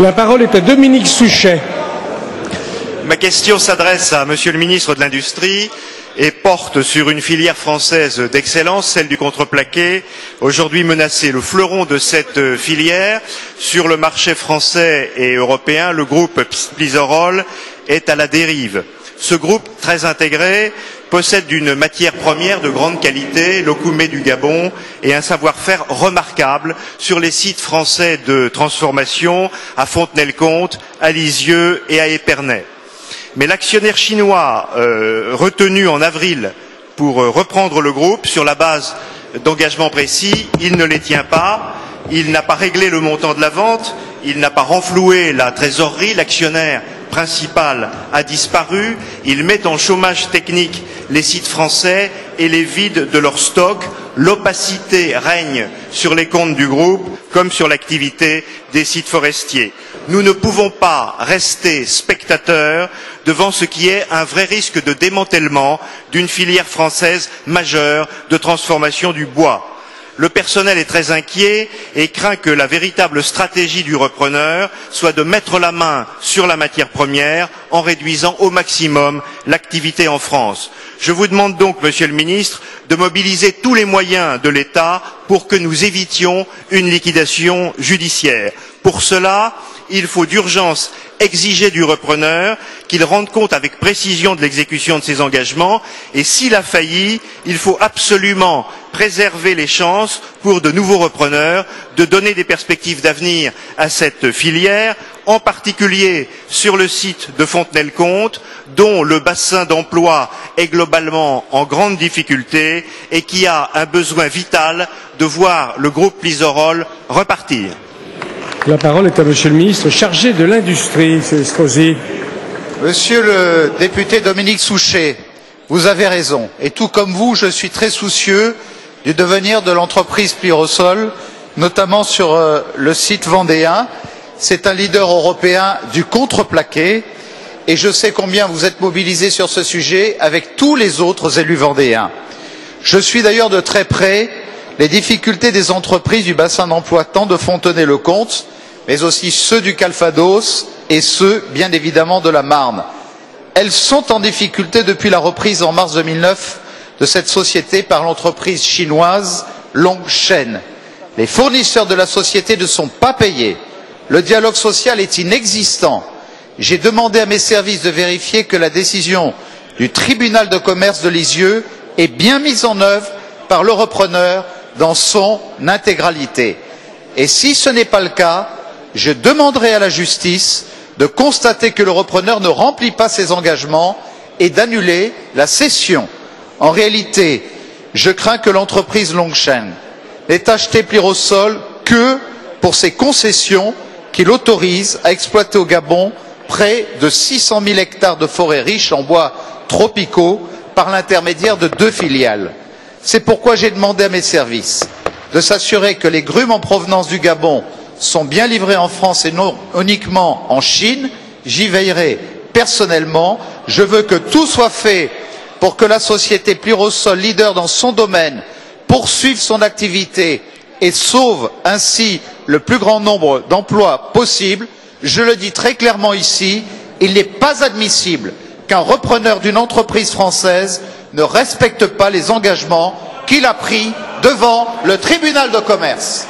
La parole est à Dominique Souchet. Ma question s'adresse à Monsieur le ministre de l'Industrie et porte sur une filière française d'excellence, celle du contreplaqué, aujourd'hui menacée. Le fleuron de cette filière sur le marché français et européen, le groupe Plisorol, est à la dérive. Ce groupe très intégré possède une matière première de grande qualité, l'Okoumé du Gabon, et un savoir-faire remarquable sur les sites français de transformation à Fontenay-le-Comte, à Lisieux et à Épernay. Mais l'actionnaire chinois retenu en avril pour reprendre le groupe sur la base d'engagements précis, il ne les tient pas, il n'a pas réglé le montant de la vente, il n'a pas renfloué la trésorerie, l'actionnaire principal a disparu, il met en chômage technique les sites français et les vide de leur stock. L'opacité règne sur les comptes du groupe comme sur l'activité des sites forestiers. Nous ne pouvons pas rester spectateurs devant ce qui est un vrai risque de démantèlement d'une filière française majeure de transformation du bois. Le personnel est très inquiet et craint que la véritable stratégie du repreneur soit de mettre la main sur la matière première en réduisant au maximum l'activité en France. Je vous demande donc, Monsieur le Ministre, de mobiliser tous les moyens de l'État pour que nous évitions une liquidation judiciaire. Pour cela, il faut d'urgence exiger du repreneur qu'il rende compte avec précision de l'exécution de ses engagements et s'il a failli, il faut absolument préserver les chances pour de nouveaux repreneurs de donner des perspectives d'avenir à cette filière, en particulier sur le site de Fontenay-le-Comte, dont le bassin d'emploi est globalement en grande difficulté et qui a un besoin vital de voir le groupe Plisorol repartir. La parole est à Monsieur le ministre chargé de l'Industrie, M. Estrosi. Monsieur le député Dominique Souchet, vous avez raison. Et tout comme vous, je suis très soucieux du devenir de l'entreprise Plisorol, notamment sur le site vendéen. C'est un leader européen du contreplaqué et je sais combien vous êtes mobilisés sur ce sujet avec tous les autres élus vendéens. Je suis d'ailleurs de très près les difficultés des entreprises du bassin d'emploi tant de Fontenay-le-Comte, mais aussi ceux du Calvados et ceux, bien évidemment, de la Marne. Elles sont en difficulté depuis la reprise en mars 2009 de cette société par l'entreprise chinoise Longshen. Les fournisseurs de la société ne sont pas payés. Le dialogue social est inexistant. J'ai demandé à mes services de vérifier que la décision du tribunal de commerce de Lisieux est bien mise en œuvre par le repreneur dans son intégralité. Et si ce n'est pas le cas, je demanderai à la justice de constater que le repreneur ne remplit pas ses engagements et d'annuler la cession. En réalité, je crains que l'entreprise Longshen n'ait acheté Plisorol que pour ses concessions qui l'autorisent à exploiter au Gabon près de 600 000 hectares de forêts riches en bois tropicaux par l'intermédiaire de 2 filiales. C'est pourquoi j'ai demandé à mes services de s'assurer que les grumes en provenance du Gabon sont bien livrées en France et non uniquement en Chine. J'y veillerai personnellement. Je veux que tout soit fait pour que la société Plisorol, leader dans son domaine, poursuive son activité et sauve ainsi le plus grand nombre d'emplois possible. Je le dis très clairement ici, il n'est pas admissible qu'un repreneur d'une entreprise française ne respecte pas les engagements qu'il a pris devant le tribunal de commerce.